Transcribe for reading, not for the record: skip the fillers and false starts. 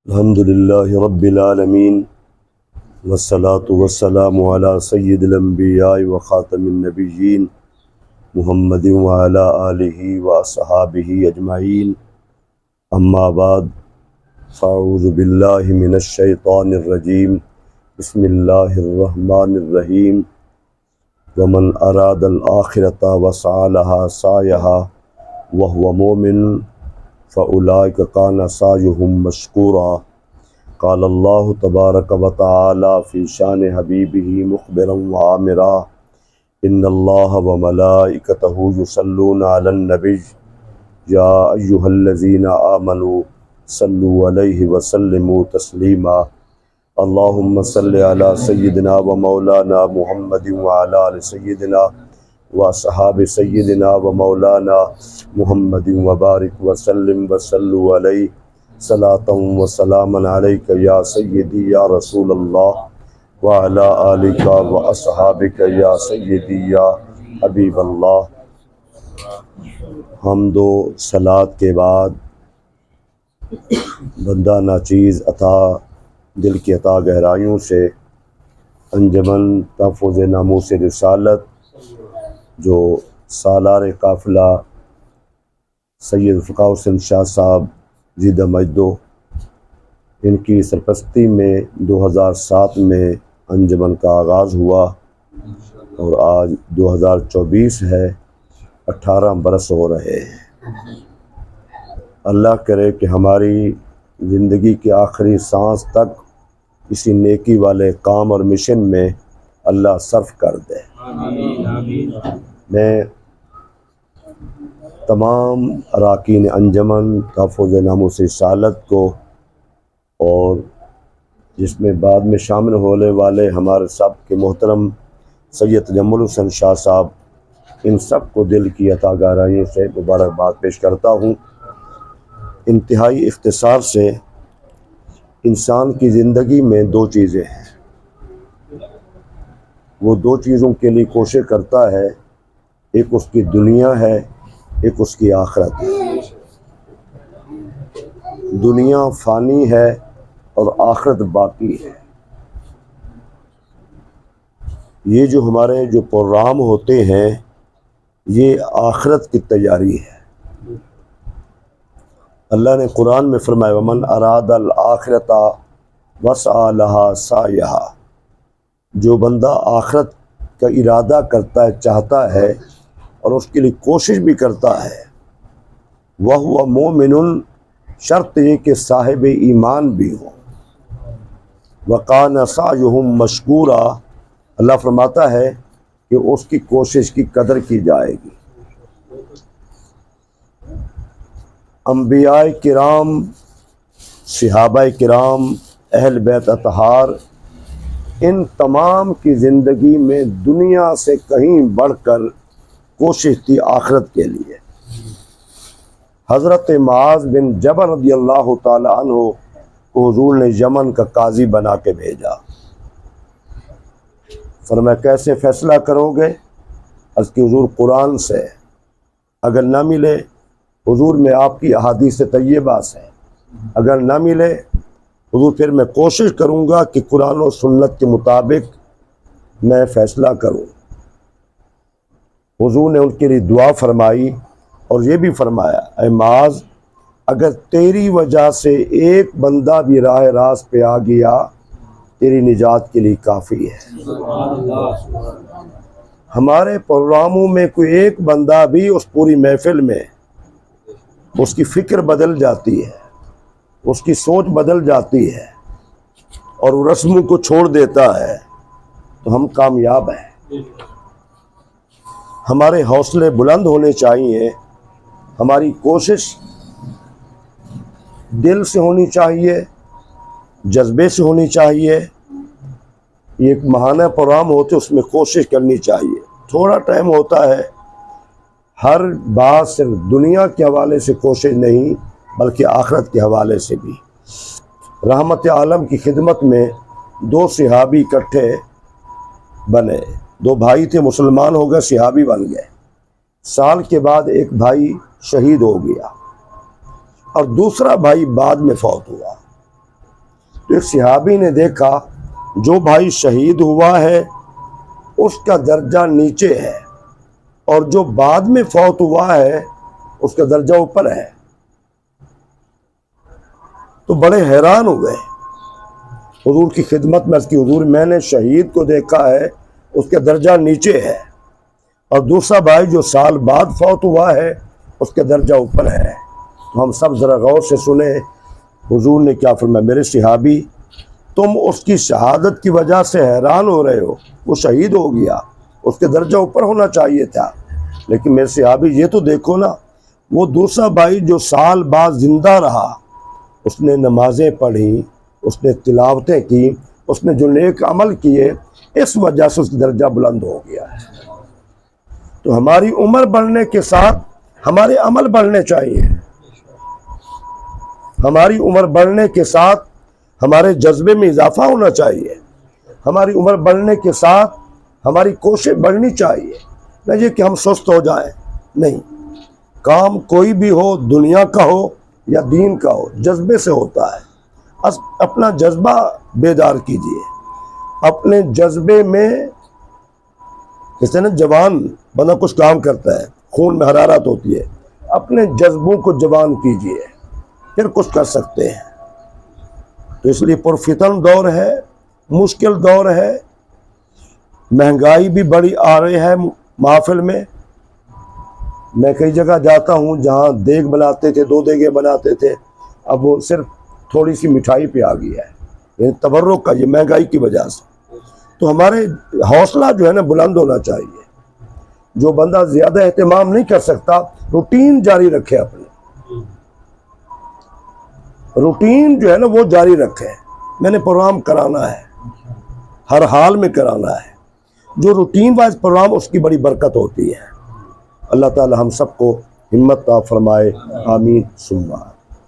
الحمد للہ رب العالمین والصلاة والسلام علی سید الانبیاء وخاتم النبیین محمد وعلی آلہ واصحابہ اجمعین اما بعد فاعوذ باللہ من الشیطان الرجیم بسم اللہ الرحمن الرحیم ومن اراد الآخرة وسعى لها سعیها وهو مؤمن فأولئك كان سعيهم مشكورا قال الله تبارك وتعالى في شان حبيبه مخبرا وعامرا إن الله وملائكته يصلون على النبي يا أيها الذين آمنوا صلوا عليه وسلموا تسليما اللهم صل على سيدنا ومولانا محمد وعلى آل سيدنا وصحاب سیدنا و مولانا محمد وبارک وسلم وصلوا علیہ صلاۃ و سلاما علیک یا سیدی یا رسول اللہ وعلی آلک و اصحابک یا سیدی یا حبیب اللہ۔ حمد و صلات کے بعد بندہ ناچیز عطا دل کی عطا گہرائیوں سے انجمن تحفظ ناموس رسالت جو سالار قافلہ سید فقہ حسین شاہ صاحب زیدہ مجدو ان کی سرپرستی میں 2007 میں انجمن کا آغاز ہوا اور آج 2024 ہے، 18 برس ہو رہے ہیں۔ اللہ کرے کہ ہماری زندگی کے آخری سانس تک اسی نیکی والے کام اور مشن میں اللہ صرف کر دے۔ میں تمام اراکین انجمن تحفظ ناموس رسالت کو اور جس میں بعد میں شامل ہونے والے ہمارے سب کے محترم سید تجمل حسین شاہ صاحب، ان سب کو دل کی عطا گہرائیوں سے مبارکباد پیش کرتا ہوں۔ انتہائی اختصار سے انسان کی زندگی میں دو چیزیں ہیں، وہ دو چیزوں کے لیے کوشش کرتا ہے، ایک اس کی دنیا ہے، ایک اس کی آخرت ہے۔ دنیا فانی ہے اور آخرت باقی ہے۔ یہ جو ہمارے جو پروگرام ہوتے ہیں یہ آخرت کی تیاری ہے۔ اللہ نے قرآن میں فرمایا وَمَنْ أَرَادَ الْآخِرَةَ وَسَعَى لَهَا سَعْيَهَا، جو بندہ آخرت کا ارادہ کرتا ہے، چاہتا ہے اور اس کے لیے کوشش بھی کرتا ہے، وَهُوَ مُؤْمِنٌ، شرط یہ کہ صاحب ایمان بھی ہو، وَكَانَ سَعْيُهُم مَشْكُورًا، اللہ فرماتا ہے کہ اس کی کوشش کی قدر کی جائے گی۔ انبیاء کرام، صحابہ کرام، اہل بیت اطہار، ان تمام کی زندگی میں دنیا سے کہیں بڑھ کر کوشش تھی آخرت کے لیے۔ حضرت معاذ بن جبل رضی اللہ تعالی عنہ کو حضور نے یمن کا قاضی بنا کے بھیجا۔ فرمایا کیسے فیصلہ کرو گے؟ اس کی حضور قرآن سے، اگر نہ ملے حضور میں آپ کی احادیث طیبہ سے، اگر نہ ملے حضور پھر میں کوشش کروں گا کہ قرآن و سنت کے مطابق میں فیصلہ کروں۔ حضور نے ان کے لیے دعا فرمائی اور یہ بھی فرمایا اے معاذ، اگر تیری وجہ سے ایک بندہ بھی راہ راست پہ آ گیا تیری نجات کے لیے کافی ہے۔ ہمارے پروگراموں میں کوئی ایک بندہ بھی اس پوری محفل میں اس کی فکر بدل جاتی ہے، اس کی سوچ بدل جاتی ہے اور وہ رسموں کو چھوڑ دیتا ہے تو ہم کامیاب ہیں۔ ہمارے حوصلے بلند ہونے چاہیے، ہماری کوشش دل سے ہونی چاہیے، جذبے سے ہونی چاہیے۔ یہ ایک ماہانہ پروگرام ہوتے اس میں کوشش کرنی چاہیے، تھوڑا ٹائم ہوتا ہے، ہر بات صرف دنیا کے حوالے سے کوشش نہیں بلکہ آخرت کے حوالے سے بھی۔ رحمت عالم کی خدمت میں دو صحابی اکٹھے بنے، دو بھائی تھے، مسلمان ہو گئے، صحابی بن گئے۔ سال کے بعد ایک بھائی شہید ہو گیا اور دوسرا بھائی بعد میں فوت ہوا۔ ایک صحابی نے دیکھا جو بھائی شہید ہوا ہے اس کا درجہ نیچے ہے اور جو بعد میں فوت ہوا ہے اس کا درجہ اوپر ہے. تو بڑے حیران ہوئے. حضور کی خدمت میں اس کی حضور میں نے شہید کو دیکھا ہے اس کا درجہ نیچے ہے اور دوسرا بھائی جو سال بعد فوت ہوا ہے اس کا درجہ اوپر ہے. تو ہم سب ذرا غور سے سنیں حضور نے کیا فرمایا. میرے صحابی تم اس کی شہادت کی وجہ سے حیران ہو رہے ہو, وہ شہید ہو گیا اس کے درجہ اوپر ہونا چاہیے تھا, لیکن میرے صحابی یہ تو دیکھو نا وہ دوسرا بھائی جو سال بعد زندہ رہا اس نے نمازیں پڑھی, اس نے تلاوتیں کی, اس نے جو نیک عمل کیے, اس وجہ سے اس کا درجہ بلند ہو گیا ہے. تو ہماری عمر بڑھنے کے ساتھ ہمارے عمل بڑھنے چاہیے. ہماری عمر بڑھنے کے ساتھ ہمارے جذبے میں اضافہ ہونا چاہیے. ہماری عمر بڑھنے کے ساتھ ہماری کوشش بڑھنی چاہیے. نہ یہ کہ ہم سست ہو جائیں, نہیں. کام کوئی بھی ہو, دنیا کا ہو یا دین کا ہو, جذبے سے ہوتا ہے. اپنا جذبہ بیدار کیجیے. اپنے جذبے میں کہتے ہیں نا جوان بندہ کچھ کام کرتا ہے, خون میں حرارت ہوتی ہے. اپنے جذبوں کو جوان کیجیے, پھر کچھ کر سکتے ہیں. تو اس لیے پرفتن دور ہے, مشکل دور ہے, مہنگائی بھی بڑی آ رہی ہے محافل میں. میں کئی جگہ جاتا ہوں جہاں دیگ بناتے تھے, 2 دیگیں بناتے تھے, اب وہ صرف تھوڑی سی مٹھائی پہ آ گیا ہے. یعنی تبرک کا, یہ مہنگائی کی وجہ سے. تو ہمارے حوصلہ جو ہے نا بلند ہونا چاہیے. جو بندہ زیادہ اہتمام نہیں کر سکتا روٹین جاری رکھے, اپنی روٹین جو ہے نا وہ جاری رکھے. میں نے پروگرام کرانا ہے, ہر حال میں کرانا ہے. جو روٹین وائز پروگرام اس کی بڑی برکت ہوتی ہے. اللہ تعالی ہم سب کو ہمت عطا فرمائے. آمین ثم آمین.